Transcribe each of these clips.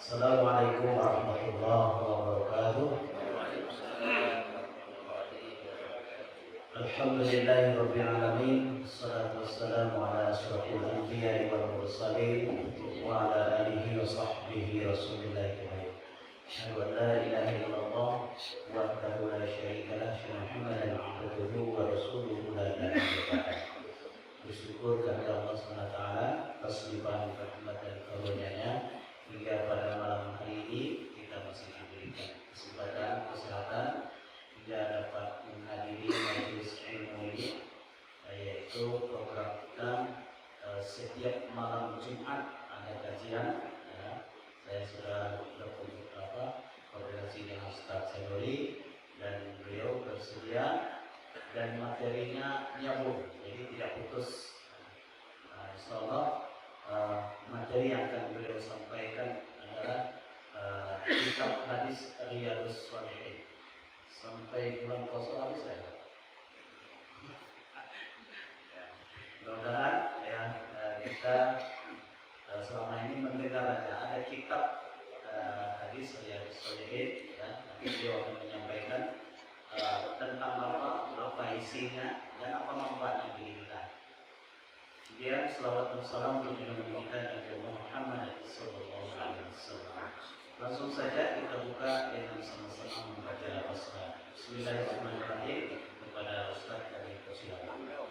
Assalamualaikum warahmatullahi wabarakatuh. Alhamdulillahirabbil alamin. Wassalatu wassalamu ala asyrafil anbiya'i wal mursalin wa ala alihi wa sahbihi rasulillah. Asyhadu an la ilaha illallah wahdahu la syarika lah, wa Muhammadan abduhu wa rasuluhu la ilaha illallah. Bersyukur kepada Allah SWT atas limpahan rahmat dan karunia-Nya hingga pada malam hari ini kita masih diberikan kesempatan, kesehatan hingga dapat menghadiri majelis ilmu ini, yaitu program kita setiap malam Jumat ada kajian. Saya sudah berkunjung koordinasi dengan Ustaz Saidoli dan beliau bersedia dan materinya nyambung, jadi tidak putus. Insyaallah materi yang akan beliau sampaikan adalah kitab hadis Riyadhus Shalihin. Sampai bulan puasa habis saya. Mudah-mudahan kita selama ini mendengar ada kitab hadis Riyadhus Shalihin, nanti beliau akan menyampaikan tentang apa isinya dan apa manfaatnya bagi kita. Kemudian selawat dan salam untuk Nabi Muhammad sallallahu alaihi wasallam. Langsung saja kita buka dengan sama-sama membaca al-Fatihah. Bismillahirrahmanirrahim. Kepada Ustaz kami persilakan.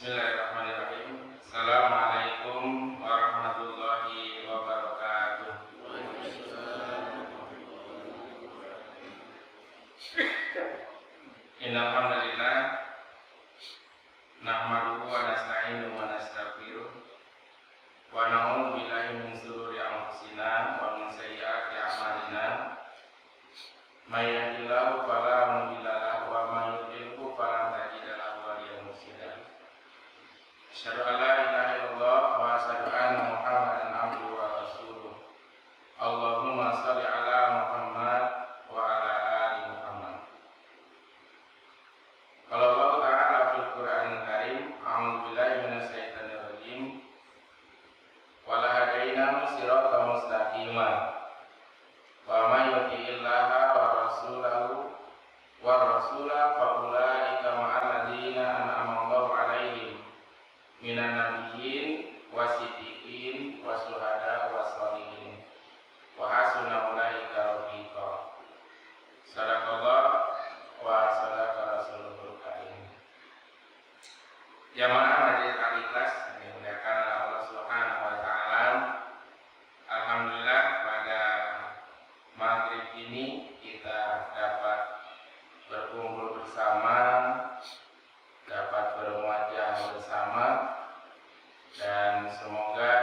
Bismillahirrahmanirrahim. Assalamualaikum warahmatullahi wabarakatuh. Innal hamdalillah nahmaduhu wa nasta'inuhu wa nastaghfiruh wa na'udzu billahi min shururi anfusina wa min sayyiati a'malina. May yahdihillahu fala mudilla lahu wa may yudlilhu fala tajida lahu waliyyan mursyida. Asyhadu an la ilaha illallah wa asyhadu anna Muhammadan abduhu wa rasuluh. Allahumma shalli ala Muhammad wa ala ali Muhammad. Qala Allah Ta'ala fil Qur'anil Karim, a'udzu billahi minasy syaithanir rajim. Wa la hadainahu siratan mustaqima. Wa may yuti'illaha wa rasulahu wa rasula fa ulaika ma'al ladzina an'ama Allahu 'alaihim minan nabiyyin wasiddiqin wasuhada wassalihin wa hasuna ulaika rafiqa. Sadaqallah wa sadaqa rasulul karim. Jamaah majelis al-Ikhlas yang dimuliakan oleh Allah Subhanahu wa taala. Alhamdulillah pada maghrib ini kita dapat berkumpul bersama, dapat bermuajah bersama, dan semoga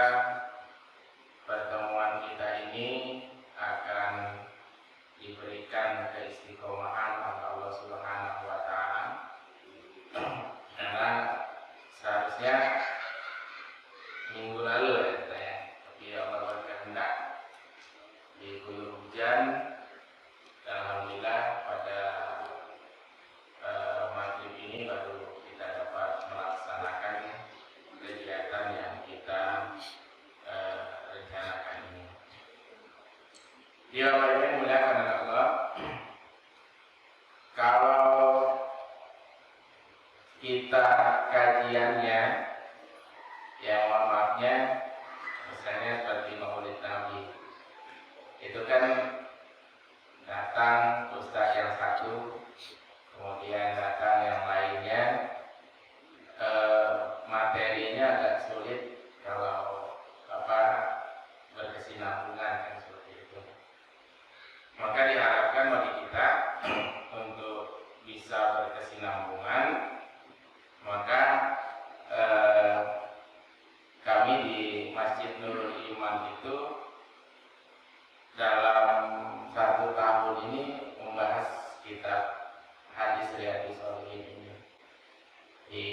pertemuan kita ini akan diberikan keistiqomahan oleh Allah Subhanahu wa taala. Karena seharusnya minggu lalu tapi Allah berkehendak diguyur hujan. Alhamdulillah pada maghrib ini baru kita dapat melaksanakan kegiatan yang kita rencanakan ini. Dia yang muliakan Allah. Kalau kita kajiannya, yang maafnya, misalnya seperti Maulid Nabi, itu kan datang ustaz yang satu, kemudian datang yang lainnya, materinya agak sulit kalau berkesinambungan kan seperti itu. Maka diharapkan bagi kita untuk bisa berkesinambungan, maka kami di Masjid Nurul Iman itu dalam 1 tahun ini membahas kitab hadis Riyadhus Shalihin ini. Di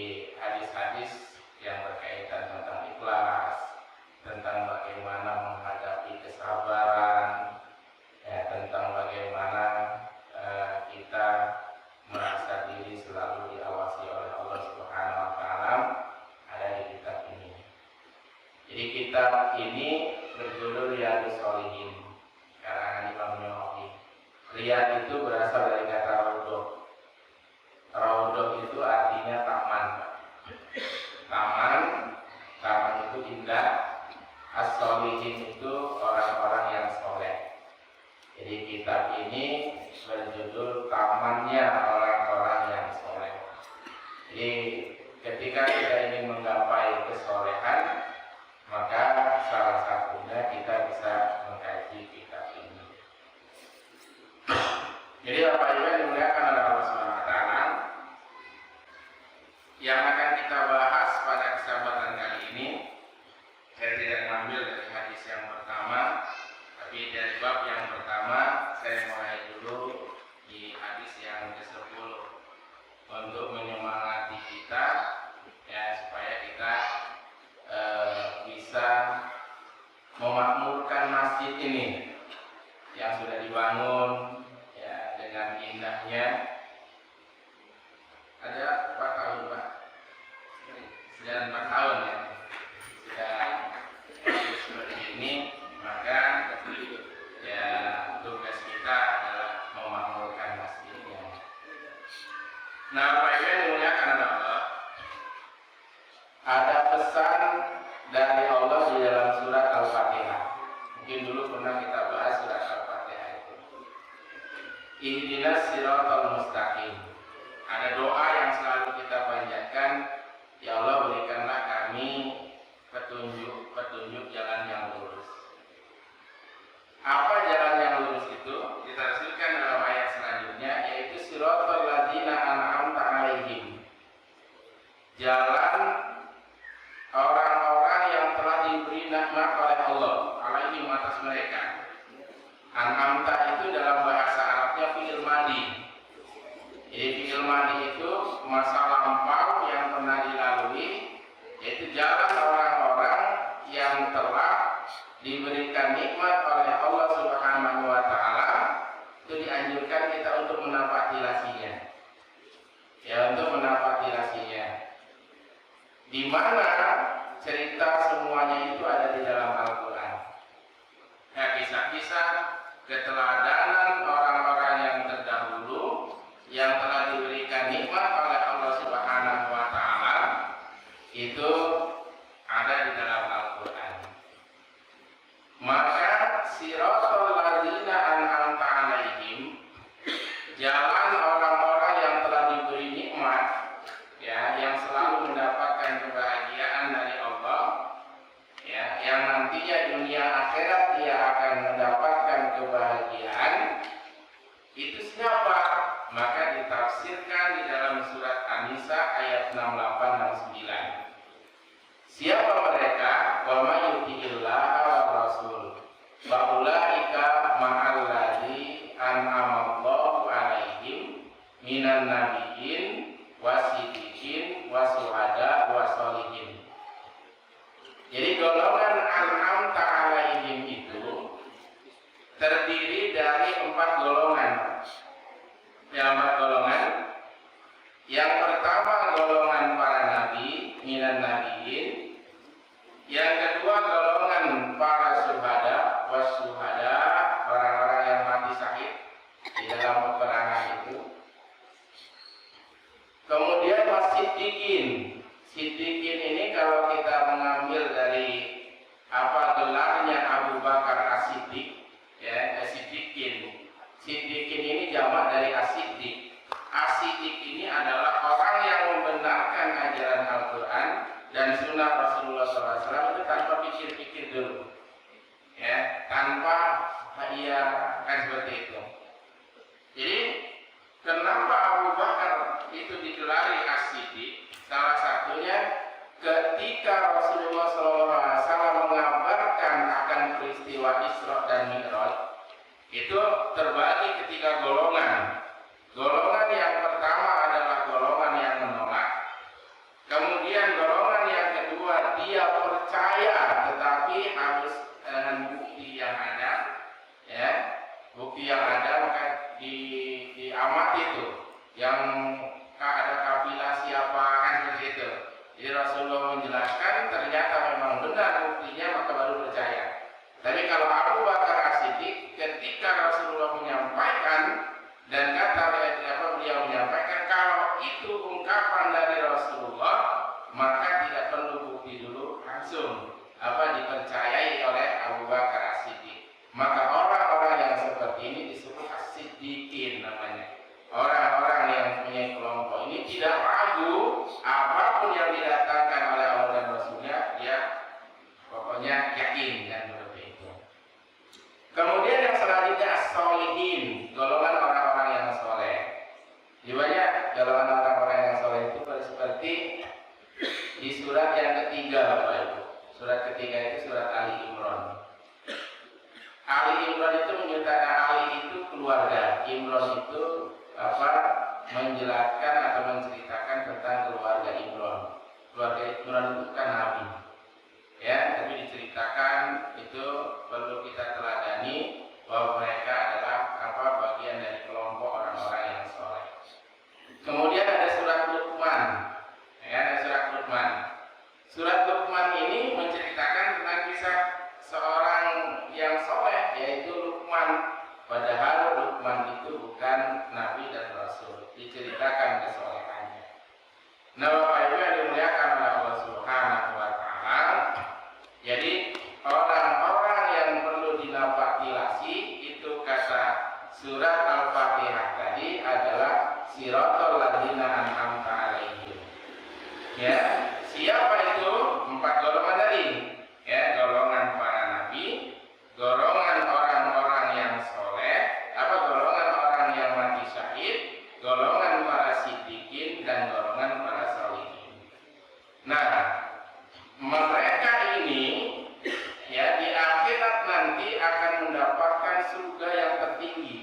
Riyadh itu berasal dari kata raudhah. Raudhah itu artinya taman. Taman itu indah. As-solihin itu orang-orang yang soleh. Jadi kitab ini berjudul Tamannya Orang-orang yang Soleh. Jadi ketika kita ingin menggapai kesolehan, maka salah satunya kita bisa mengkaji kitab ini. Jadi Bapak Ibu yang dimuliakan oleh Allah Subhanahu wa taala, yang akan kita bahas pada kesempatan kali ini, saya tidak mengambil dari hadis yang pertama, tapi dari bab yang pertama saya mulai dulu di hadis yang ke-10 untuk menyemangati kita ya, supaya kita bisa memakmurkan masjid ini yang sudah dibangun ya dengan indahnya. Ada 4 tahun Pak, sudah 4 tahun ya sudah seperti ini, maka ya tugas kita adalah memakmurkan masjidnya. Nah, Bapak Ibu yang dimuliakan Allah, ada pesan dari Allah di dalam surat Al-Fatihah. Mungkin dulu pernah kita bahas surat Al-Fatihah itu. Ihdinas siratal mustaqim. Ada doa yang selalu kita panjatkan, ya Allah berikanlah kami petunjuk jalan yang lurus. Apa jalan yang lurus itu? Ditafsirkan dalam ayat selanjutnya, yaitu siratal ladzina an'amta 'alaihim. Jalan orang-orang yang telah diberi nikmat oleh Allah, alaihim atas mereka. An'amta itu dalam bahasa Arabnya fi'il madhi. Jadi fi'il madhi itu masa lampau yang pernah dilalui, yaitu jalan orang-orang yang telah diberikan nikmat oleh Allah Subhanahu wa taala. Itu dianjurkan kita untuk menapaki lasinya. Ya, untuk menapaki lasinya. Di mana cerita semuanya itu ada di dalam Al-Quran. Ya, kisah-kisah keteladanan orang-orang yang terdahulu yang telah diberikan nikmat oleh Allah Subhanahu wa taala itu ada di dalam Al-Quran. Maka siratal ladzina an'amta 'alaihim, jalan orang-orang yang telah diberi nikmat ya, yang selalu mendapatkan kebahagiaan dari Allah ya, yang nantinya dunia akhirat dia akan mendapatkan kebahagiaan. Itu siapa? Maka ditafsirkan di dalam surat An-Nisa ayat 68 dan 69. Siapa mereka? Wa may yuti'illaha war rasul fa ulaika ma'al ladzi an'ama Allahu 'alaihim minan nabiyyin wasiddiqin wasuhada wasolihin. Jadi golongan an'amta 'alaihim itu terdiri dari 4 golongan. Ya, 4 golongan. Yang pertama golongan para nabi, minan nabiyyin. Yang kedua golongan para syuhada, wasuhada, orang-orang yang mati syahid di dalam peperangan itu. Kemudian wasiddiqin. Siddiqin ini kalau kita mengambil dari apa gelarnya Abu Bakar As-Siddiq ya, Siddiqin. Siddiqin ini jamak dari As-Siddiq. As-Siddiq ini adalah orang yang membenarkan ajaran Al-Quran dan sunnah Rasulullah SAW itu tanpa pikir-pikir dulu ya, tanpa ia kan seperti itu. Jadi kenapa Abu Bakar itu digelari As-Siddiq? Salah satunya ketika Rasulullah SAW mengabarkan akan peristiwa Isra dan Mi'raj, itu terbagi ketiga golongan. Golongan yang pertama adalah golongan yang menolak. Kemudian golongan yang kedua dia percaya tetapi harus dengan bukti yang ada, ya, bukti yang ada maka diamati itu, yang ada kafilah siapa kan seperti itu. Jadi Rasulullah menjelaskan ternyata memang benar buktinya maka baru percaya. Tapi kalau Abu Bakar As-Siddiq ketika Rasulullah menyampaikan menjelaskan atau menceritakan tentang keluarga Imran. Keluarga Imran itu kan Nabi, ya, tapi diceritakan itu perlu kita teladani bahwa mereka adalah bagian dari kelompok orang-orang yang soleh. Kemudian ada surat Luqman, ya, ada surat Luqman. Surat Luqman ini menceritakan tentang kisah seorang yang soleh, yaitu Luqman. Padahal Luqman itu bukan Nabi dan Rasul, diceritakan kesolehannya. Nah, Bapak Ibu yang dimuliakan oleh Allah Subhanahu wa Ta'ala, jadi orang-orang yang perlu dinafakilasi itu kata surat Al-Fatihah tadi adalah siratal ladzina an'amta 'alaihim. Ya, siapa itu? 4 golongan tadi. Ya, golongan para nabi, golongan orang-orang yang soleh, golongan orang yang mati syahid, golongan para siddiqin, dan golongan para sholihin. Nah, mereka ini ya di akhirat nanti akan mendapatkan surga yang tertinggi.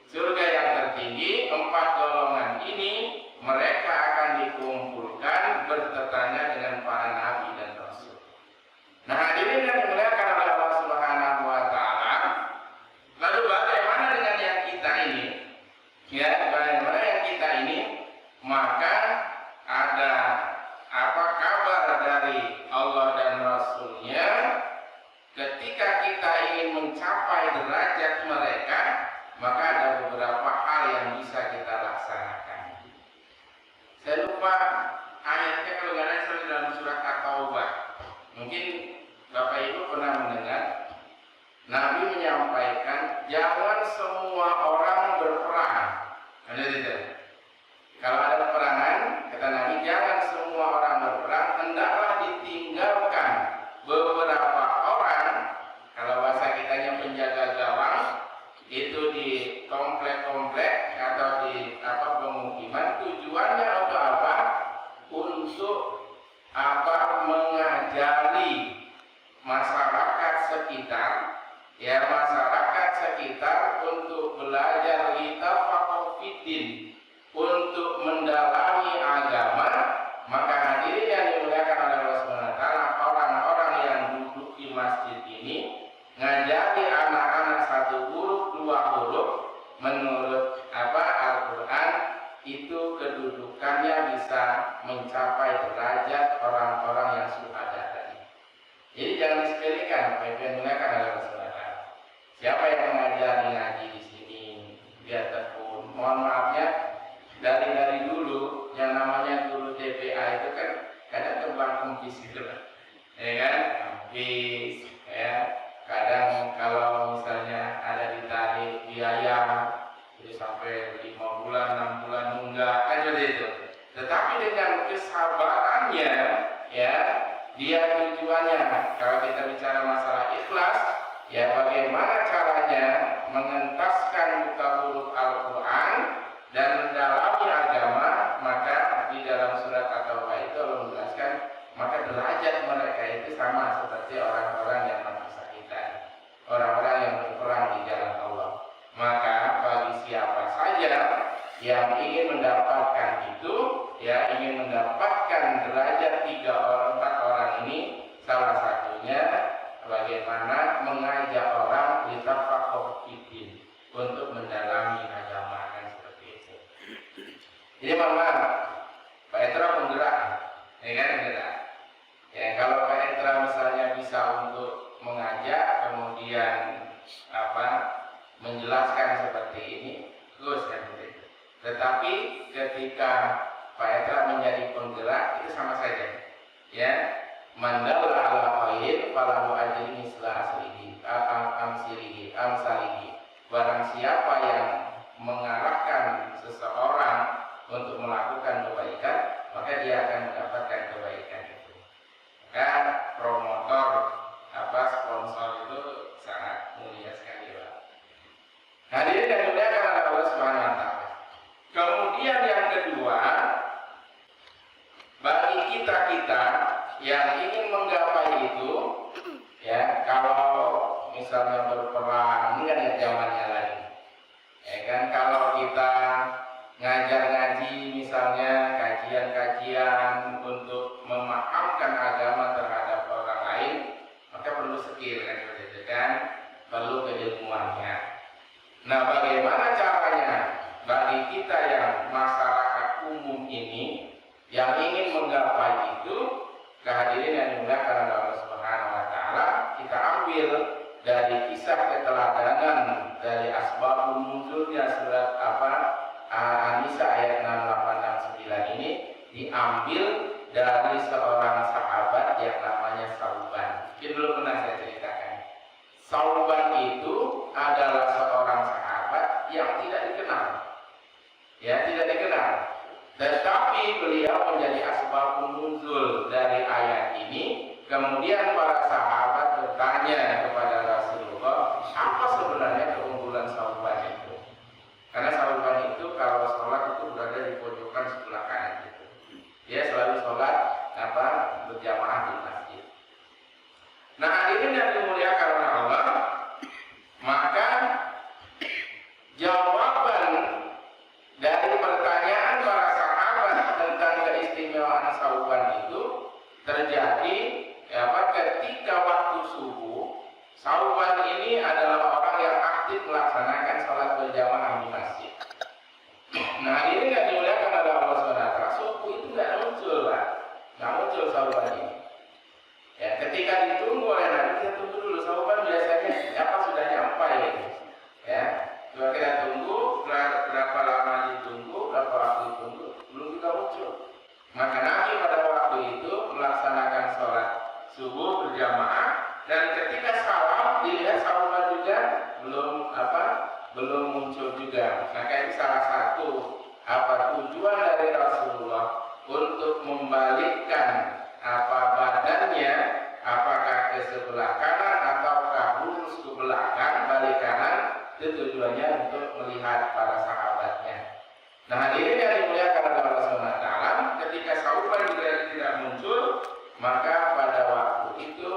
Surga yang tertinggi, 4 golongan ini mereka akan dikumpulkan bertetangga dengan para nabi dan rasul. Nah, hadirin yang dimuliakan oleh Allah Subhanahu wa Ta'ala, lalu bagaimana dengan yang kita ini? Ya, bagaimana yang kita ini? Maka ada kabar dari Allah dan Rasulnya ketika kita ingin mencapai derajat mereka, maka ada beberapa hal yang bisa kita laksanakan. Saya lupa ayatnya, kalau nggak salah dalam surat At-Taubah. Mungkin Bapak Ibu pernah mendengar Nabi menyampaikan jangan semua orang berperang. Ada tidak? Kalau ada peperangan, kata Nabi, jangan semua orang berperang, hendaklah ditinggalkan beberapa orang. Kalau bahasa kitanya penjaga gawang, itu di komplek-komplek atau di pemukiman. Tujuannya untuk apa? Untuk mengajari masyarakat sekitar, ya, masyarakat sekitar untuk belajar litafaqahu fiddin, untuk mendalami agama. Maka hadirin yang dimuliakan oleh Allah Subhanahu wa Ta'ala, orang-orang yang duduk di masjid ini ngajari anak-anak 1 huruf 2 huruf menurut Al-Quran, itu kedudukannya bisa mencapai derajat orang-orang yang suhada tadi. Jadi jangan disepelekan, Bapak Ibu yang dimuliakan oleh Allah Subhanahu wa Ta'ala. Siapa yang mengajari ngaji di sini, biar tekun. Mohon maafnya, dari dulu yang namanya guru TPA itu kan kadang terbang kempis gitu lah, ya kan, kempis, ya. Kadang kalau misalnya ada ditarik biaya jadi sampai 5 bulan 6 bulan nunggak, kan seperti itu. Tetapi dengan kesabarannya, ya, dia tujuannya, kalau kita bicara masalah ikhlas, ya, bagaimana caranya mengentaskan buka huruf Al-Quran dan mendalami agama. Maka di dalam surat At-Taubah itu Allah menjelaskan, maka derajat mereka itu sama seperti orang-orang yang mati syahidan, orang-orang yang berperang di jalan Allah. Maka bagi siapa saja yang ingin mendapatkan itu, ya, ingin mendapatkan derajat 3 orang 4 orang ini, salah satunya bagaimana mengajak orang litafaqahu fiddin, untuk mendalami agama, kan seperti itu. Jadi maaf, Pak Etra penggerak, ya kan, penggerak. Ya, kalau Pak Etra misalnya bisa untuk mengajak, kemudian menjelaskan seperti ini, terus kan begitu. Tetapi ketika Pak Etra menjadi penggerak, itu sama saja, ya. Mandalla ala khairin falahu ajrun misla amsalihi. Barang siapa yang mengarahkan seseorang untuk melakukan kebaikan, maka dia akan mendapatkan kebaikan itu. Maka promotor sponsor itu sangat mulia sekali, Pak. Hadirin yang dimuliakan oleh Allah Subhanahu wa Ta'ala. Kemudian yang kedua, bagi kita yang ingin menggapai itu, ya, kalau misalnya berperang, ini kan zamannya lagi, ya kan, kalau kita ngaji Yang ingin menggapai itu, kehadirin yang dimuliakan oleh Allah Subhanahu wa taala, kita ambil dari kisah keteladanan dari asbabun nuzulnya surat An-Nisa ayat 6869 ini diambil dari seorang sahabat yang namanya Sauban. Mungkin dulu pernah saya ceritakan. Sauban itu adalah seorang sahabat yang tidak dikenal. Ya, tidak dikenal. Tetapi beliau menjadi asbabun nuzul dari ayat ini. Kemudian para sahabat bertanya kepada Rasulullah, apa sebenarnya keunggulan Sauban itu? Karena Sauban itu kalau sholat itu berada di pojokan sebelah kanan gitu. Dia selalu sholat berjamaah di masjid. Nah, hadirin yang dimuliakan oleh Allah, maka jawaban dari pertanyaan para sahabat tentang keistimewaan Sauban itu terjadi ketika waktu subuh. Sauban ini adalah orang yang aktif melaksanakan sholat berjamaah di masjid. Nah, ini nggak dimuliakan oleh Allah SWT. Subuh itu nggak muncul Sauban ini. Ya, ketika ditunggu oleh Nabi, kita tunggu dulu. Sauban biasanya sudah nyampai ini. Ya, coba kita tunggu berapa lama ditunggu, berapa waktu ditunggu, belum juga muncul. Maka Nabi pada waktu itu melaksanakan sholat subuh berjamaah, dan ketika salam dilihat Sauban juga belum muncul juga. Maka itu salah satu tujuan dari Rasulullah untuk membalikkan badannya, apakah ke sebelah kanan ataukah lurus ke belakang, balik kanan, itu tujuannya untuk melihat para sahabatnya. Nah, hadirin yang dimuliakan oleh Allah SWT, ketika Sauban juga tidak muncul, maka pada waktu itu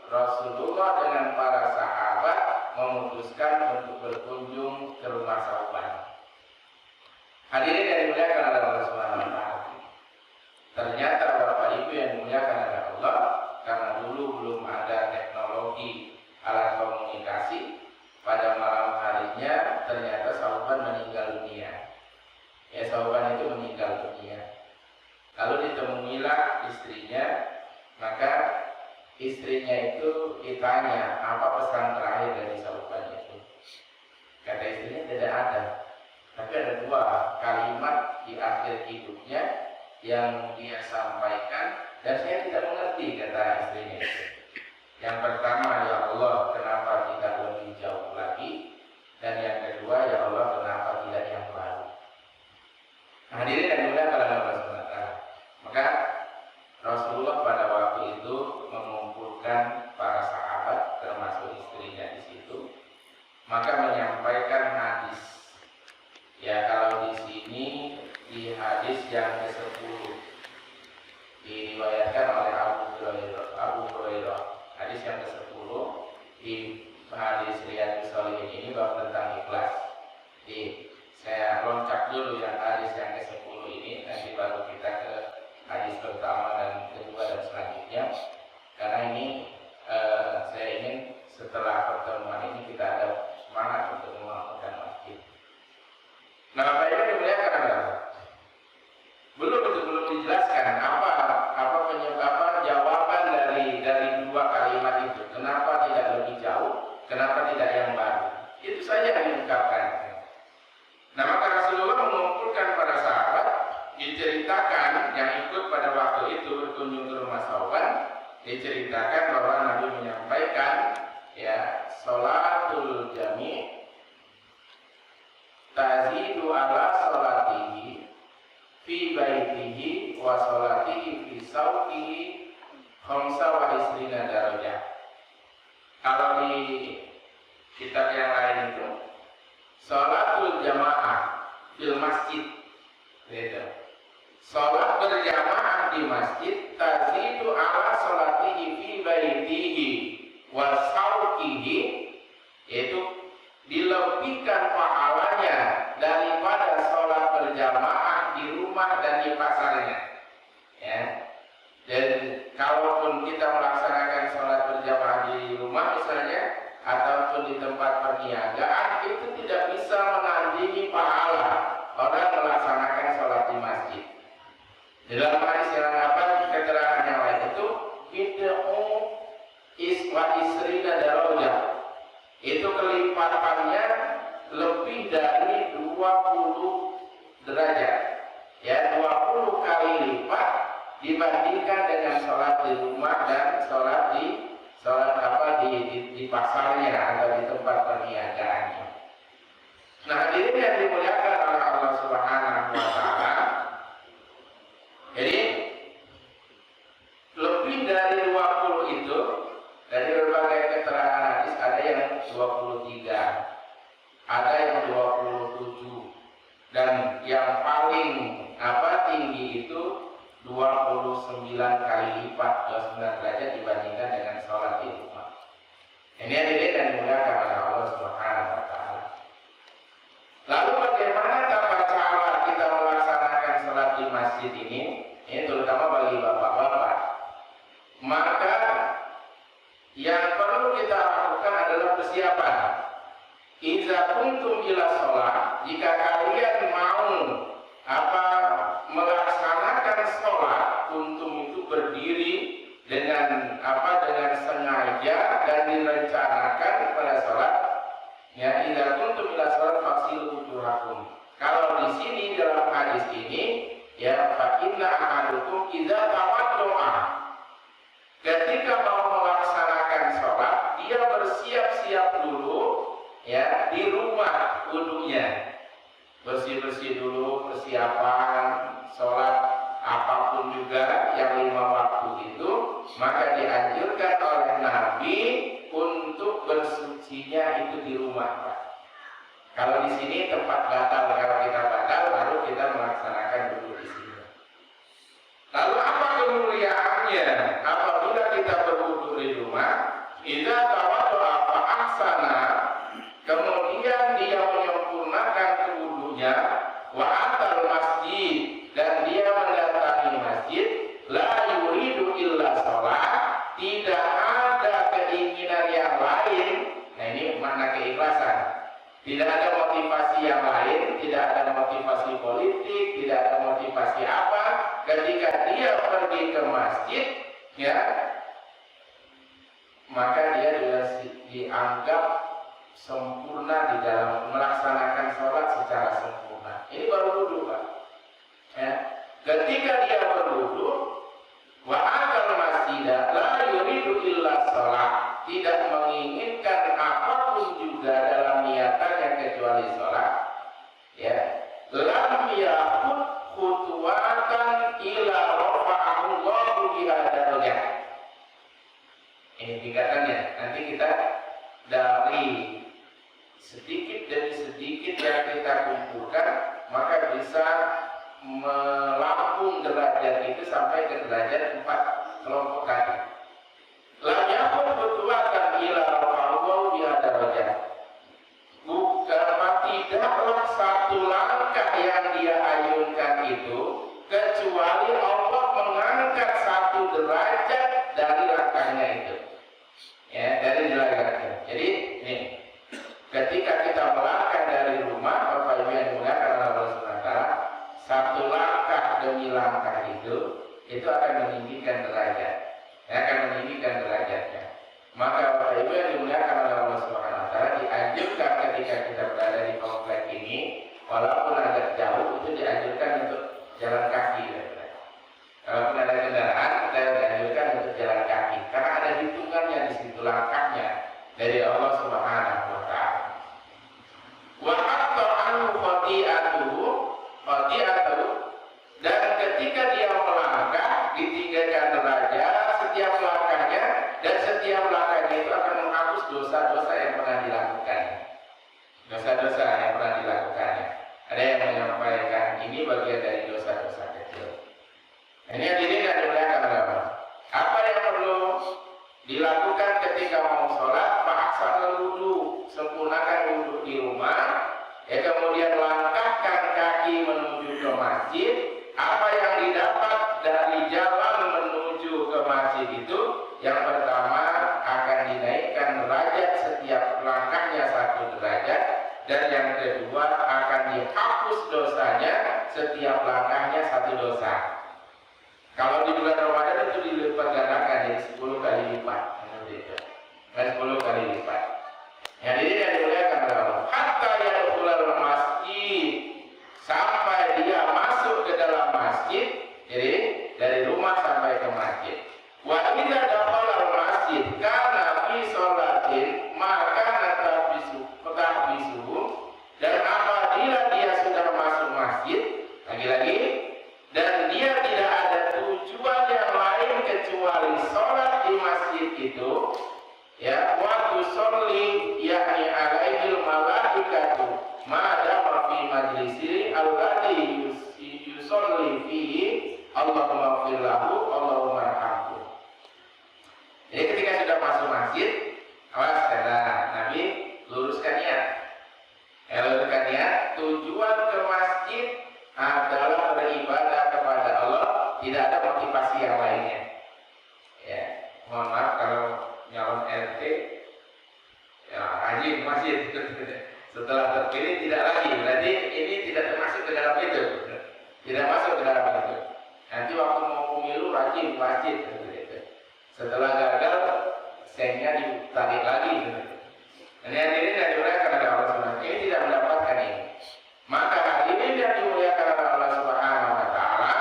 Rasulullah dengan para sahabat memutuskan untuk berkunjung ke rumah Sauban. Hadirin yang dimuliakan oleh Allah SWT, ternyata Bapak Ibu yang dimuliakan oleh Allah, karena dulu belum ada teknologi alat komunikasi, pada malam harinya ternyata Sauban meninggal dunia. Ya, Sauban itu meninggal dunia. Lalu ditemuilah istrinya, maka istrinya itu ditanya, apa pesan terakhir dari Sauban itu? Kata istrinya, tidak ada. Tapi ada dua kalimat di akhir hidupnya yang dia sampaikan, dan saya tidak mengerti, kata istrinya itu. Yang pertama, ya Allah, kenapa tidak lebih jauh lagi? Dan yang kedua, ya Allah, kenapa tidak yang baru? Hadirin yang dimuliakan oleh Allah SWT. Maka Rasulullah pada waktu itu mengumpulkan para sahabat, termasuk istrinya di situ, maka menyampaikan hadis. Ya, kalau di sini di hadis yang ke-10 diriwayatkan oleh Abu Hurairah. Hadis yang ke-10 di hadis Riyadhus Shalihin ini bab tentang ikhlas. Saya loncat dulu yang hadis yang ke-10 ini, nanti baru kita ke hadis pertama dan kedua dan selanjutnya. Karena ini saya ingin setelah pertemuan ini kita ada semangat untuk melakukan masjid. Nah, Bapak Ibu dimuliakan Allah. Belum dijelaskan apa penyebab jawaban dari dua kalimat itu. Kenapa tidak lebih jauh? Kenapa tidak yang baru? Itu saja yang diungkapkan. Nah, maka Rasulullah mengumpulkan para sahabat, diceritakan yang ikut pada waktu itu berkunjung ke rumah Sauban, diceritakan bahwa Nabi menyampaikan, ya, sholatul jami' tazidu ala sholatihi fi baitihi wa sholatihi fi sauqihi khamsa wa isrina darajah. Kalau di kitab yang lain itu sholatul jamaah fil masjid, beda. Sholat berjamaah di masjid tazidu ala sholatihi fi baitihi wa sauqihi, yaitu dilebihkan pahalanya daripada sholat berjamaah di rumah dan di pasarnya. Ya. Dan kalaupun kita melaksanakan sholat berjamaah di rumah misalnya, ataupun di tempat perniagaan, itu tidak bisa menandingi pahala orang melaksanakan sholat di masjid. Di dalam hadis yang apa keterangan yang lain itu bid'u iswa isrina darajah. Itu kelipatannya lebih dari 20 derajat. Ya, 20 kali lipat dibandingkan dengan sholat di rumah dan sholat di pasarnya atau di tempat perniagaannya. Nah, hadirin yang dimuliakan oleh Allah Subhanahu wa taala. Jadi lebih dari 20 itu dari berbagai keterangan hadis ada yang 23, ada yang 27 dan yang paling tinggi itu 29 kali lipat 29 derajat dibandingkan dengan sholat di rumah. Ini hadirin yang dimuliakan oleh Allah Subhanahu wa taala. Lalu bagaimana tata cara kita melaksanakan sholat di masjid ini? Ini terutama bagi bapak-bapak. Maka yang perlu kita lakukan adalah persiapan. Iza kuntum ila sholat, jika kalian mau melaksanakan sholat, kuntum itu berdiri dengan dengan sengaja dan direncanakan pada sholat. Ya, iza kuntum ila sholat faksilu wujuhakum. Kalau di sini dalam hadis ini, ya, fa inna ahadukum idza tawaddo'a. Ketika mau melaksanakan sholat, dia bersiap-siap dulu, ya, di rumah wudunya. Bersih-bersih dulu, persiapan sholat apapun juga yang 5 waktu itu, maka dianjurkan oleh Nabi untuk bersucinya itu di rumah, Pak. Kalau di sini tempat batal, kalau kita batal baru kita melaksanakan dulu di sini. Lalu apa kemuliaannya apabila kita berwudu di rumah? Idza tawadda'a fa ahsana, kemudian dia menyempurnakan wudunya, wa atal masjid, dan dia mendatangi masjid, la yuridu illa shalah, tidak ada keinginan yang lain. Nah, ini makna keikhlasan. Tidak ada motivasi yang lain, tidak ada motivasi politik, tidak ada motivasi apa. Ketika dia pergi ke masjid, ya, maka dia juga dianggap sempurna di dalam melaksanakan sholat secara sempurna. Ini baru wudu, Pak. Ya. Ketika dia berwudu, wa akal masjidah la yuridu illa sholat, tidak menginginkan apapun juga dalam niatannya kecuali sholat. Ya, lam yakut khutuwatan ila rafa'ahu Allahu biha darajah. Ini tingkatannya. Nanti kita dari sedikit demi sedikit yang kita kumpulkan, maka bisa melambung derajat itu sampai ke derajat 4 kelompok kaki. Lam yakut khutuwatan ila rafa'ahu biha darajah. Tidaklah satu langkah yang dia ayunkan itu kecuali Allah mengangkat satu derajat dari langkahnya itu. Ya, dari derajatnya. Jadi ini ketika kita melangkah dari rumah, Bapak Ibu yang dimuliakan oleh Allah SWT, satu langkah demi langkah itu akan meninggikan derajat. Ya, akan meninggikan derajatnya. Maka Bapak Ibu yang dimuliakan oleh Allah SWT, dianjurkan ketika kita berada di komplek ini, walaupun agak jauh, itu dianjurkan untuk jalan kaki. Kalaupun ada kendaraan, kita dianjurkan untuk jalan kaki, karena ada hitungannya di situ, langkahnya dari Allah Subhanahu wa taala. Wa aqta'anu khati'atuhu, dan ketika dia melangkah ditinggikan derajat setiap langkahnya, dan setiap langkahnya itu akan menghapus dosa-dosa yang pernah dilakukannya. Dosa-dosa yang pernah dilakukannya. Ada yang menyampaikan ini bagian dari dosa-dosa kecil. Ini hadirin yang dimuliakan oleh Allah. Apa yang perlu dilakukan ketika mau sholat? Fa'ahsanul wudu, sempurnakan wudu di rumah. Ya, kemudian langkahkan kaki menuju ke masjid. Apa yang didapat dari jalan menuju ke masjid itu? Yang pertama, akan dinaikkan derajat setiap langkahnya 1 derajat, dan yang kedua akan dihapus dosanya setiap langkahnya 1 dosa. Kalau di bulan Ramadan itu dilipat gandakan jadi 10 kali lipat. Kan 10 kali lipat. Yang ini yang dimuliakan oleh Allah. Hatta yadkhulul masjid, sampai dia masuk ke dalam masjid. Jadi dari rumah sampai ke masjid. Wa idza dakhala masjid kana fi sholatin maka natafisuhu, dan apabila dia sudah masuk masjid, lagi-lagi, dan dia tidak ada tujuan yang lain kecuali sholat di masjid itu, ya, waktu sholli yakni alaihil malaikatu madama fi majlisi alladhi yusolli fihi Allahumma fir lahu Allahumma arhamhu. Jadi ketika sudah masuk masjid, awas kata Nabi, luruskan niat. Luruskan niat, tujuan ke masjid adalah beribadah kepada Allah, tidak ada motivasi yang lainnya. Ya, mohon maaf kalau nyalon RT ya rajin masjid. Setelah terpilih tidak lagi, berarti ini tidak termasuk ke dalam itu, tidak masuk ke dalam itu. Nanti waktu mau pemilu rajin masjid, setelah gagal sengnya ditarik lagi. Ini hadirin yang dimuliakan oleh Allah Subhanahu wa taala, ini tidak mendapatkan ini. Maka hadirin yang dimuliakan oleh Allah Subhanahu wa taala,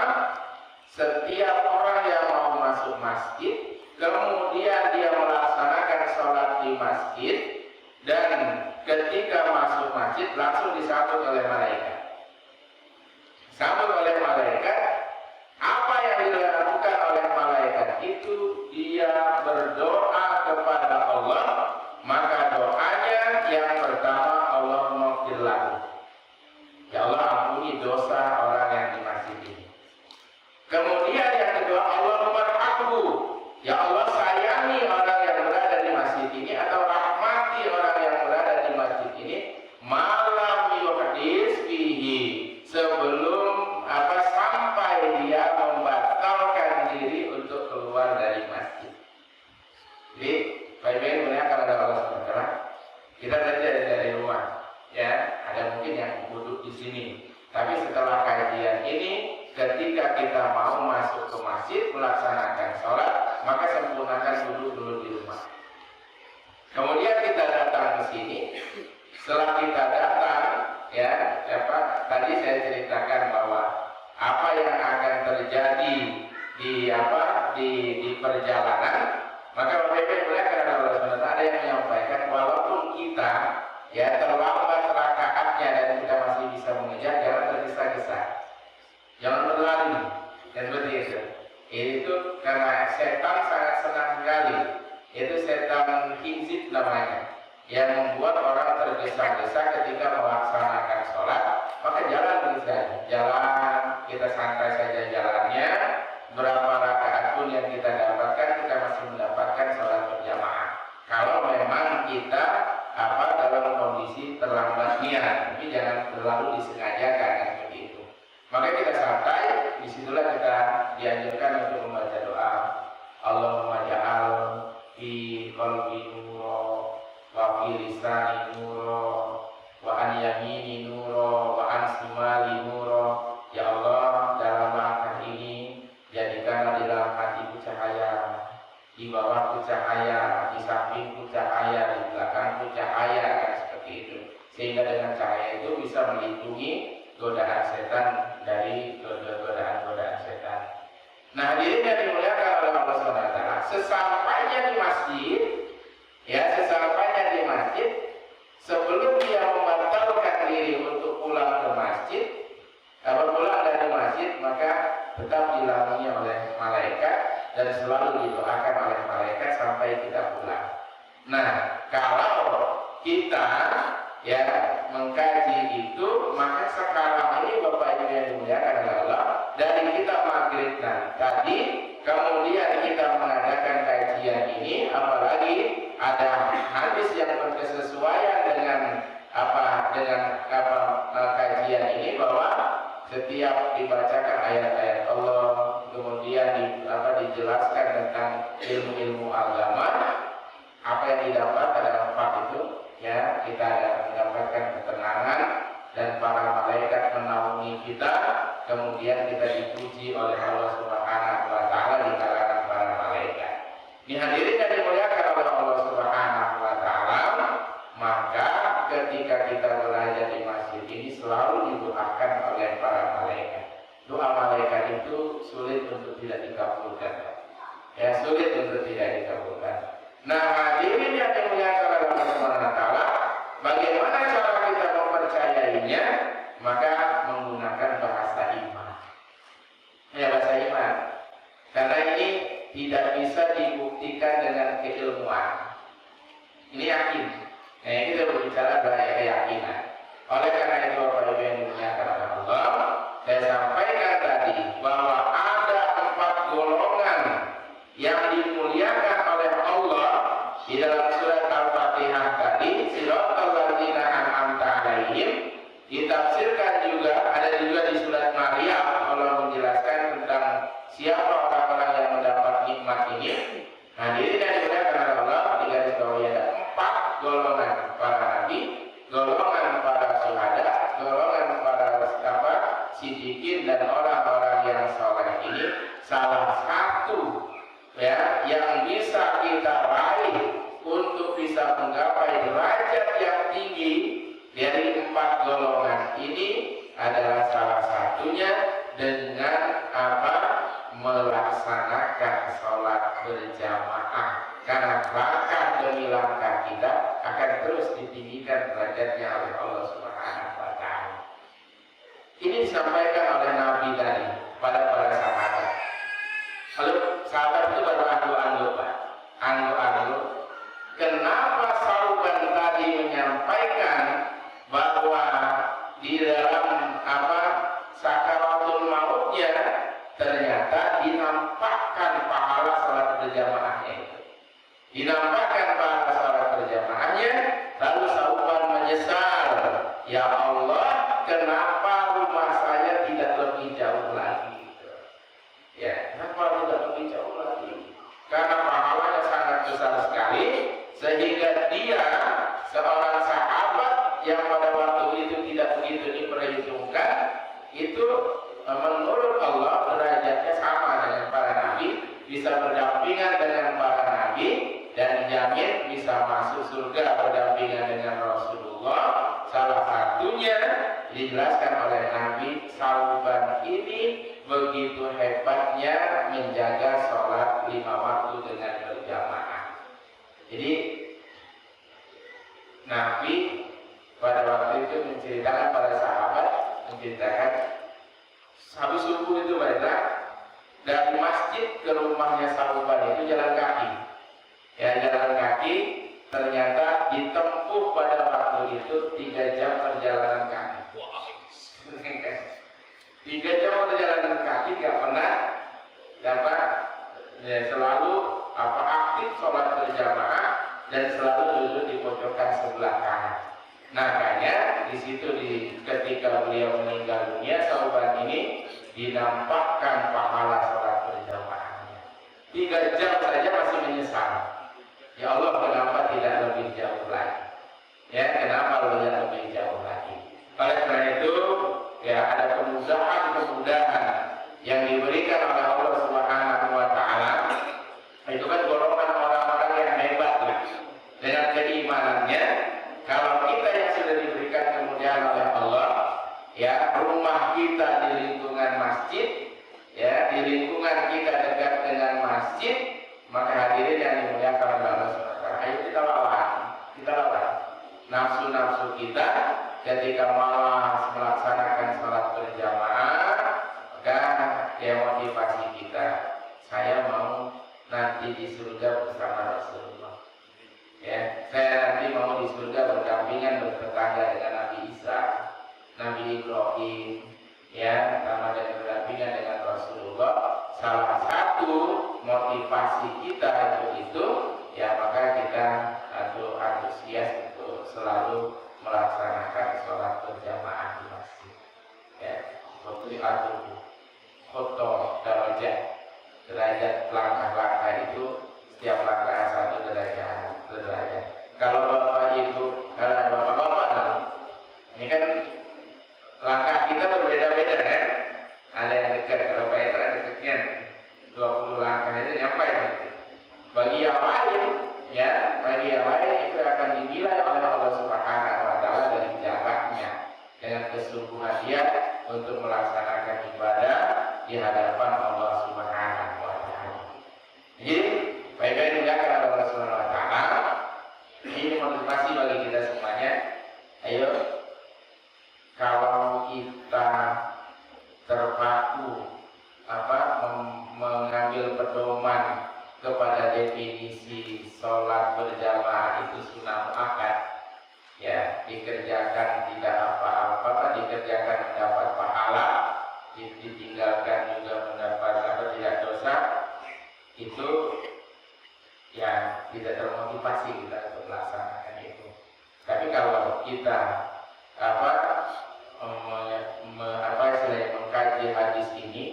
setiap orang yang mau masuk masjid kemudian dia melaksanakan sholat di masjid, dan ketika masuk masjid langsung disambut oleh malaikat. Sambut oleh malaikat, apa yang dilakukan oleh malaikat itu dia berdoa kepada Allah. Maka doanya yang pertama, Allahumma fir lahu, ya Allah ampuni dosa orang yang di masjid ini. Kemudian yang kedua, Allahumma arhamhu, ya Allah sayangi orang yang berada di masjid ini atau rahmati orang yang berada di masjid ini, malam yuhdis fihi, sebelum sampai dia membatalkan diri untuk keluar dari masjid. Jadi baik-baik muliakan ada Allah SWT. Kita dari rumah, ya ada mungkin yang duduk di sini. Tapi setelah kajian ini, ketika kita mau masuk ke masjid melaksanakan sholat, maka sempurnakan duduk di rumah. Kemudian kita datang ke sini. Setelah kita datang, ya tadi saya ceritakan bahwa apa yang akan terjadi di perjalanan. Maka Bapak-Ibu boleh karena Allah SWT ada yang menyampaikan, walaupun kita ya terlambat rakaatnya dan kita masih bisa mengejar, jangan tergesa-gesa, jangan berlari dan seperti itu. Itu karena setan sangat senang sekali. Itu setan hizib namanya, yang membuat orang tergesa-gesa ketika melaksanakan sholat. Maka jalan bisa, jalan kita santai saja jalannya. Berapa rakaat pun yang kita dapatkan, kita masih mendapatkan sholat berjamaah. Kalau memang kita dalam kondisi terlambat niat, tapi jangan terlalu disengajakan kan seperti itu. Maka kita santai, disitulah kita dianjurkan untuk membaca doa. Allahumma ja'al fi qalbi nuro, wa fi lisani nuro, wa an yamini nuro, wa an simali nuro. Ya Allah, dalam langkah ini jadikanlah di dalam hatiku cahaya, di bawahku cahaya, di sampingku cahaya, di belakangku cahaya, kan seperti itu. Sehingga dengan cahaya itu bisa melindungi godaan setan dari godaan setan. Nah, hadirin yang dimuliakan oleh Allah SWT, sesampainya di masjid, sebelum dia membatalkan diri untuk pulang ke masjid, pulang dari masjid, maka tetap dilalui oleh malaikat dan selalu didoakan oleh malaikat sampai kita pulang. Nah, kalau kita mengkaji itu, maka sekarang ini Bapak Ibu yang dimuliakan oleh Allah, dari kita maghrib tadi, kemudian kita mengadakan kajian ini, apalagi ada hadis yang berkesesuaian dengan kajian ini, bahwa setiap dibacakan ayat-ayat Allah, kemudian dijelaskan tentang ilmu-ilmu agama, apa yang didapat ada 4 itu, ya, kita mendapatkan ketenangan dan para malaikat menaungi kita, kemudian kita dipuji oleh Allah Subhanahu Ini hadirin yang dimuliakan oleh Allah Subhanahu wa taala, maka ketika kita belajar di masjid ini selalu didoakan oleh para malaikat. Doa malaikat itu sulit untuk tidak dikabulkan. Ya, sulit untuk tidak dikabulkan. Nah, hadirin yang dimuliakan oleh Allah Subhanahu wa taala, bagaimana cara kita mempercayainya? Maka menggunakan bahasa iman. Ya, bahasa iman. Karena ini tidak bisa dibuktikan dengan keilmuan. Ini yakin. Nah, kita berbicara tentang keyakinan. Oleh karena itu, Bapak Ibu yang dimuliakan oleh Allah, saya sampaikan tadi bahwa ada 4 golongan yang dimuliakan oleh Allah di dalam surat Al-Fatihah tadi. Siratal ladzina an'amta 'alaihim. Ditafsirkan juga, ada juga di surat Maryam, Allah menjelaskan tentang siapa orang-orang yang mendapat nikmat ini. Hadirin yang dimuliakan oleh Allah, digaris bawahi ada 4 golongan para nabi, golongan para syuhada, golongan para siddiqin, dan orang-orang yang saleh. Ini salah satu ya yang bisa kita raih untuk bisa menggapai derajat yang tinggi. Dari 4 golongan ini adalah salah satunya dengan melaksanakan sholat berjamaah, karena langkah demi langkah kita akan terus ditinggikan derajatnya oleh Allah Subhanahu wa taala. Ini disampaikan oleh Nabi tadi pada para sahabat. Lalu sahabat itu baru anggu-anggu, Pak. Anggu-anggu. Kenapa Sauban tadi menyampaikan bahwa di dalam sakaratul mautnya ternyata dinampakkan pahala salat berjamaahnya itu. Dinampakkan pahala salat berjamaahnya, lalu Sauban menyesal, ya Allah, kenapa rumah saya tidak lebih jauh lagi? Ya, kenapa tidak lebih jauh lagi? Karena pahalanya sangat besar sekali, sehingga dia seorang sahabat yang pada waktu itu tidak begitu diperhitungkan, itu menurut Allah derajatnya sama dengan para nabi, bisa berdampingan dengan para nabi, dan dijamin bisa masuk surga berdampingan dengan Rasulullah. Salah satunya dijelaskan oleh Nabi, Sauban ini begitu hebatnya menjaga sholat 5 waktu dengan berjamaah. Jadi Nabi pada waktu itu menceritakan pada sahabat, menceritakan habis subuh itu baiklah, dari masjid ke rumahnya Sauban itu jalan kaki. Ya, jalan kaki ternyata ditempuh pada waktu itu 3 jam perjalanan kaki. 3 jam perjalanan kaki, gak pernah dapat ya, selalu aktif sholat berjamaah dan selalu duduk di pojokan sebelah kanan. Makanya di situ ketika beliau meninggal dunia, Sauban ini dinampakkan pahala sholat berjamaahnya. 3 jam saja masih menyesal. Ya Allah, kenapa tidak lebih jauh lagi? Ya, kenapa lebih jauh lagi? Oleh karena itu, ya ada kemudahan yang diberikan oleh Allah Subhanahu wa taala. Itu kan golongan orang-orang yang hebat lah. Dengan keimanannya, kalau kita yang sudah diberikan kemudahan oleh Allah, ya rumah kita di lingkungan masjid, ya di lingkungan kita dekat dengan masjid, maka hadirin yang dimuliakan oleh Allah Subhanahu wa taala, ayo kita lawan nafsu-nafsu kita ketika malas melaksanakan sholat berjamaah. Maka ya motivasi kita, saya mau nanti di surga bersama Rasulullah. Ya, saya nanti mau di surga berdampingan bertetangga dengan Nabi Isa, Nabi Ibrahim, ya, sama dan berdampingan dengan Rasulullah. Salah satu motivasi kita itu ya, maka kita antusias untuk selalu melaksanakan sholat berjamaah di masjid. Ya, khotoh derajat langkah-langkah itu, setiap langkah satu derajat. Kalau bapak ibu, kalau ada bapak-bapak, ini kan langkah kita berbeda-beda kan? Ada yang dekat, kalau Pak Etra dekatnya 20 langkah itu nyampe. Bagi yang kesungguhan dia untuk melaksanakan ibadah di hadapan Allah Subhanahu wa taala. Jadi, baik-baik dimuliakan Allah Subhanahu wa taala. Ini motivasi bagi kita semuanya. Ayo, kalau kita terpaku mengambil pedoman kepada definisi sholat berjamaah itu sunnah muakkad, ya, dikerjakan tidak apa-apa, dikerjakan mendapat pahala, ditinggalkan juga mendapat tidak dosa, itu ya tidak termotivasi kita untuk melaksanakan itu. Tapi kalau kita istilahnya mengkaji hadis ini,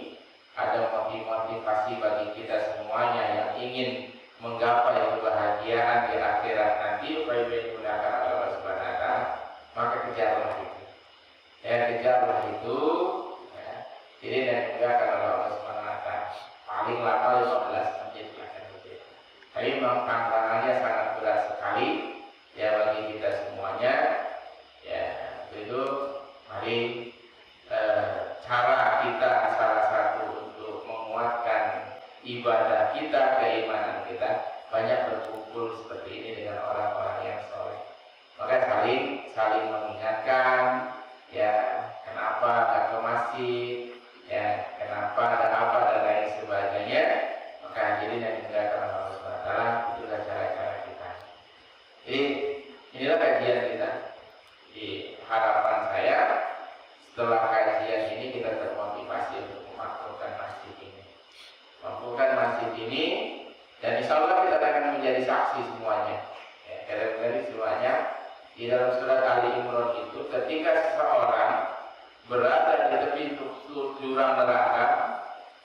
ada motivasi bagi kita semuanya yang ingin menggapai kebahagiaan di akhirat nanti, menggunakan Allah Subhanahu wa taala, maka kejarlah itu. Ya, kejarlah itu. Ya. Jadi dan menggunakan Allah Subhanahu wa taala. Paling lama 15 menit akan begitu. Tapi memang tantangannya sangat berat sekali ya bagi kita semuanya. Ya, itu mari cara kita salah satu untuk menguatkan ibadah kita, keimanan kita, banyak berkumpul seperti ini dengan orang-orang yang soleh. Maka saling mengingatkan, ya kenapa nggak ke masjid, ya kenapa ada apa dan lain sebagainya. Maka jadi yang dimuliakan Allah Subhanahu wa taala, itulah cara-cara kita. Jadi inilah kajian kita. Di harapan saya, setelah kajian ini kita termotivasi untuk memakmurkan masjid ini. Memakmurkan masjid ini, dan insya Allah kita akan menjadi saksi semuanya. Ya, dari semuanya di dalam surat Ali Imran itu, ketika seseorang berada di tepi jurang neraka,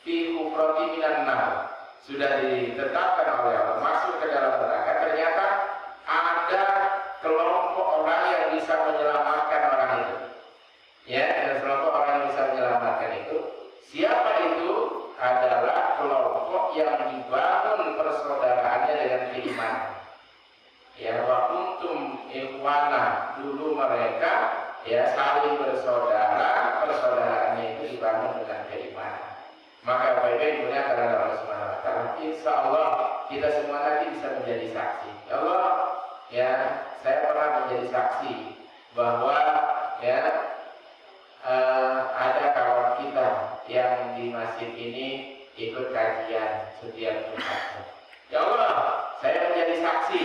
fi hufrati minan nar, sudah ditetapkan oleh Allah masuk ke dalam neraka, ternyata ada kelompok orang yang bisa menyelamatkan orang itu. Ya, ada kelompok orang yang bisa menyelamatkan itu. Siapa itu? Adalah kelompok yang dibangun persaudaraannya dengan keimanan. Ya, wa kuntum ikhwana, dulu mereka ya saling bersaudara, persaudaraannya itu dibangun dengan keimanan. Maka baik-baik mulia karena Allah Subhanahu wa taala, insyaallah kita semua nanti bisa menjadi saksi. Ya Allah, ya saya pernah menjadi saksi bahwa ya ada kawan kita yang di masjid ini ikut kajian setiap Jumat. Ya Allah, saya menjadi saksi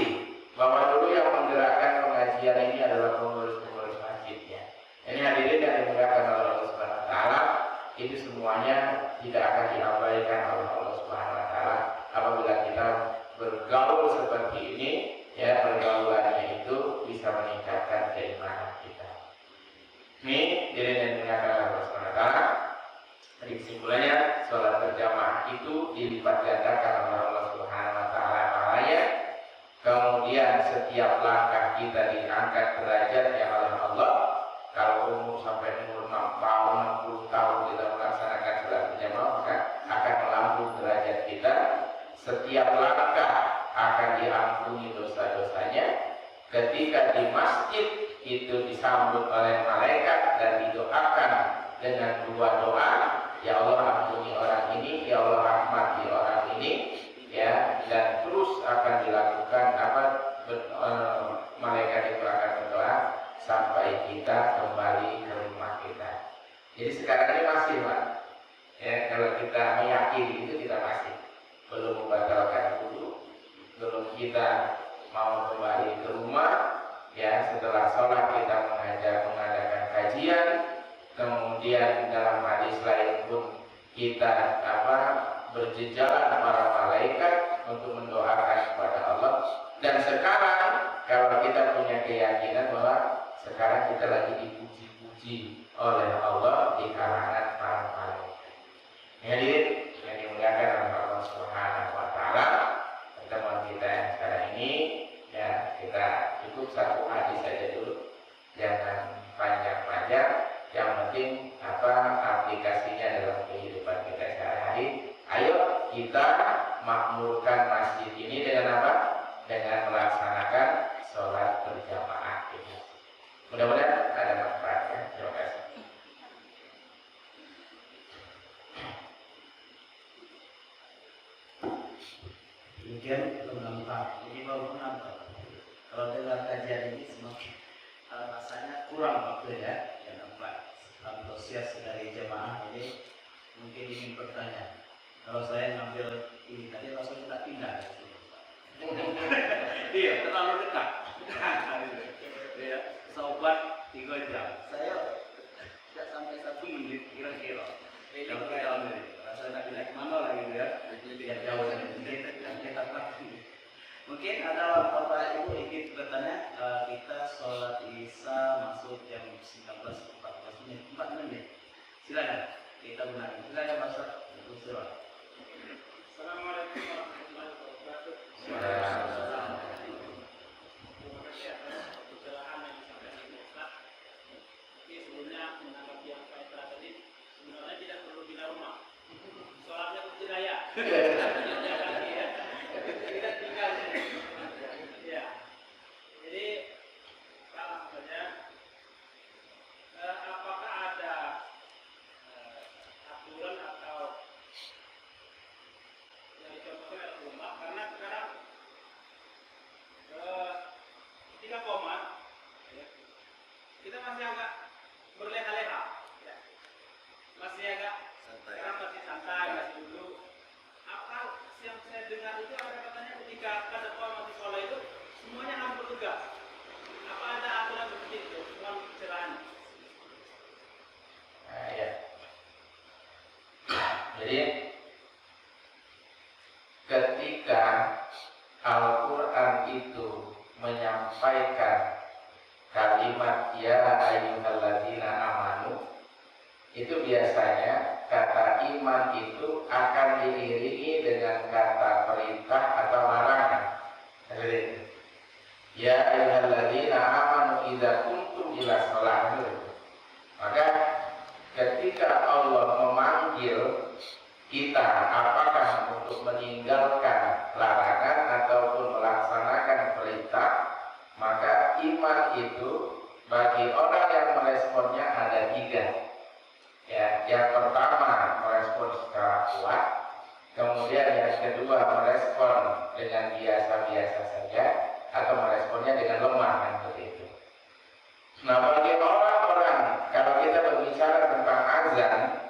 bahwa dulu yang menggerakkan pengajian ini adalah pengurus-pengurus masjidnya. Ini hadirin yang dimuliakan oleh Allah Subhanahu wa taala, itu semuanya tidak akan diabaikan oleh Allah Subhanahu wa taala apabila kita bergaul seperti ini. Ya, pergaulannya itu bisa meningkatkan keimanan kita. Ini diri yang dimuliakan oleh Allah Subhanahu wa taala. Jadi kesimpulannya, sholat berjamaah itu dilipat gandakan oleh Allah Subhanahu wa taala pahalanya. Kemudian setiap langkah kita diangkat derajatnya oleh Allah. Kalau umur sampai umur 6 tahun, 60 tahun kita melaksanakan sholat berjamaah, maka akan melambung derajat kita. Setiap langkah akan diampuni dosa-dosanya. Ketika di masjid itu disambut oleh malaikat dan didoakan dengan dua doa, ya Allah ampuni orang ini, ya Allah rahmati orang ini, ya, dan terus akan dilakukan malaikat itu akan berdoa sampai kita kembali ke rumah kita. Jadi sekarang ini masih, Pak. Ya, kalau kita meyakini itu kita masih belum membatalkan wudu, belum kita mau kembali ke rumah. Ya, setelah sholat kita mengadakan kajian, kemudian dalam hadis lain pun kita berjejalan para malaikat untuk mendoakan kepada Allah. Dan sekarang kalau kita punya keyakinan bahwa sekarang kita lagi dipuji-puji oleh Allah di kalangan para malaikat. Jadi yang dimuliakan oleh Allah Subhanahu wa taala, pertemuan kita yang sekarang ini ya kita cukup satu hadis saja dulu, jangan panjang-panjang. Yang penting aplikasinya dalam kehidupan kita sehari-hari. Ayo kita makmurkan masjid ini dengan apa? Dengan melaksanakan sholat berjamaah. Mudah-mudahan ada manfaatnya. Terima kasih. Demikian untuk menambah, ini baru menambah. Kalau dengar kajian ini semakin rasanya kurang waktu ya, yang nampak antusias dari jemaah ini mungkin ingin bertanya. Kalau saya ngambil ini tadi langsung kita pindah. Iya, terlalu dekat. Ya, sobat 3 jam. Saya tidak sampai 1 menit kira-kira. Kalau kita ambil, rasa nak pindah kemana lagi ya? Biar jauh mungkin kita mungkin ada Bapak Ibu ingin bertanya, kita sholat Isya masuk jam 19.14 menit, 4 menit. Silakan kita gunakan. Silakan masuk. Assalamualaikum warahmatullahi wabarakatuh. Terima kasih atas pencerahan yang disampaikan Ibu Ustaz. Tapi sebelumnya menanggapi yang Pak Itra tadi, sebenarnya tidak perlu pindah rumah. Sholatnya ke Jaya. Tidak tinggal. Ya. Jadi salah saja. Apakah ada aturan atau yang dicontohkan oleh ulama? Karena sekarang ketika komat, ya, kita masih agak berleha-leha, ya. Masih agak santai. Sekarang masih santai, masih dulu. Apa yang saya dengar itu ada katanya ketika pada masih sekolah itu semuanya harus bertugas. Apa ada aturan seperti itu? Dengan pencerahan. Nah, ya. Jadi ketika Al-Quran itu menyampaikan kalimat ya ayyuhalladzina amanu, itu biasanya kata iman itu akan diiringi dengan kata perintah atau larangan. Ya ayyuhalladzina amanu idza kuntum ila shalah. Maka ketika Allah memanggil kita apakah untuk meninggalkan larangan ataupun melaksanakan perintah, maka iman itu bagi orang yang meresponnya ada 3. Ya, yang pertama merespon secara kuat, kemudian yang kedua merespon dengan biasa-biasa saja, atau meresponnya dengan lemah kan begitu. Nah, bagi orang-orang, kalau kita berbicara tentang azan,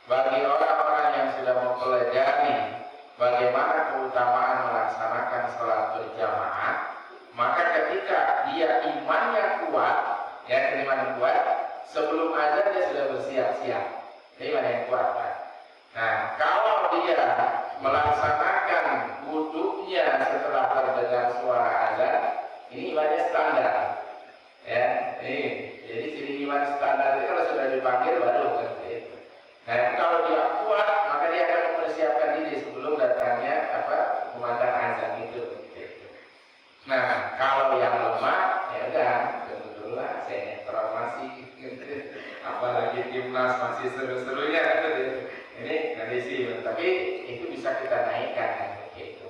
bagi orang-orang yang sudah mempelajari bagaimana keutamaan melaksanakan sholat berjamaah, maka ketika dia imannya kuat, ya iman kuat, sebelum azan dia sudah bersiap-siap. Ini iman yang kuat kan? Nah, kalau dia melaksanakan wudhunya setelah terdengar suara azan, ini imannya standar. Ya, ini jadi ciri iman standar itu kalau sudah dipanggil baru seperti itu. Nah, kalau dia kuat, maka dia akan mempersiapkan diri sebelum datangnya kumandang azan itu. Nah, kalau yang lemah, ya udah, tunggu dulu lah, sinetron masih, apalagi timnas masih seru-serunya gitu. Ini kondisi, tapi itu bisa kita naikkan kan begitu.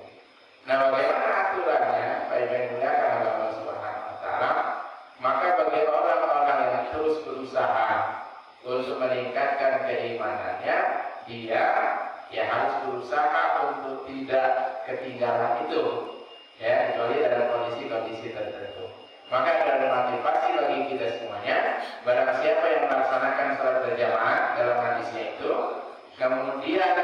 Nah, bagaimana aturannya? Baik muliakan Allah Subhanahu Wa Taala. Maka bagi orang-orang yang terus berusaha untuk meningkatkan keimanannya, dia ya harus berusaha untuk tidak ketinggalan itu, ya kecuali dalam kondisi-kondisi tertentu. Maka ada motivasi bagi kita semuanya. Barang siapa yang melaksanakan sholat berjamaah dalam hadisnya itu, kemudian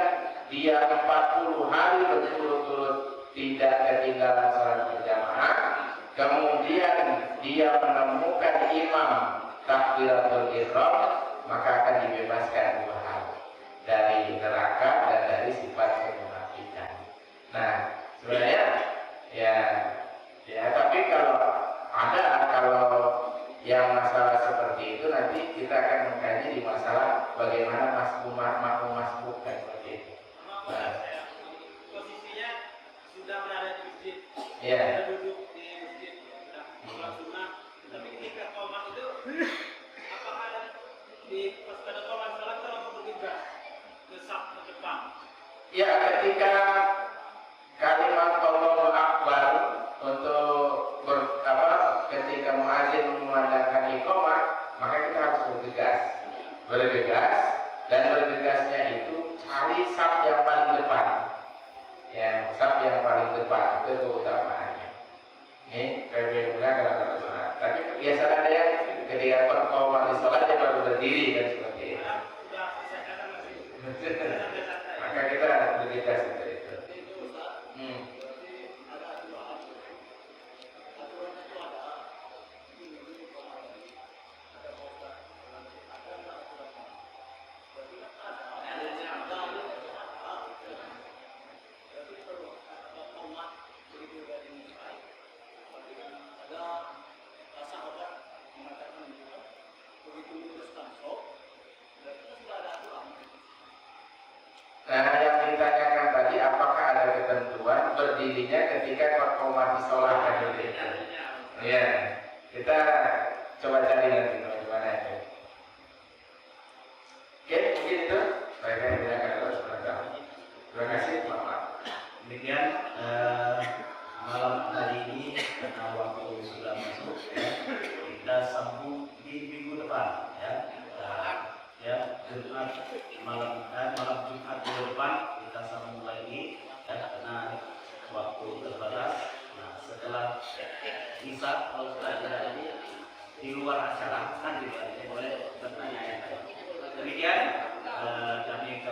dia 40 hari berturut-turut tidak ketinggalan sholat berjamaah, kemudian dia menemukan imam takbiratul ihram, maka akan dibebaskan 2 hal dari neraka dan dari sifat kemunafikan. Nah, sebenarnya ya tapi kalau yang masalah seperti itu nanti kita akan mengkaji di masalah bagaimana makmum masbuk kan seperti itu. Nah, posisinya sudah berada di masjid, sudah duduk di masjid, sudah sholat sunnah, tapi ketika qomat itu apakah ada di pas pada qomat sholat itu langsung bergegas ke saf ke depan? Ya, ketika kalimat Allahu Akbar untuk ketika muadzin memandangkan iqamah, maka kita harus bergegas dan bergegasnya itu cari saf yang paling depan. Ya, saf yang paling depan itu keutamaannya. Ini berbeda kalau sholat. Tapi biasanya ada yang ketika performa di sholat dia baru berdiri kan seperti itu. Maka kita berbeda seperti itu. Nah, yang ditanyakan tadi apakah ada ketentuan berdirinya ketika konfirmasi sholat kan itu? Ya, kita coba cari nanti bagaimana itu. Oke, mungkin itu. Baik, kita akan terus. Terima kasih, Bapak. Demikian malam hari ini karena waktu sudah masuk ya, kita sambung di minggu depan ya. Ya, Jumat malam Jumat minggu depan kita sambung lagi ya, karena waktu terbatas. Nah, setelah Isya kalau sudah ada di luar acara kan juga boleh bertanya. Demikian kami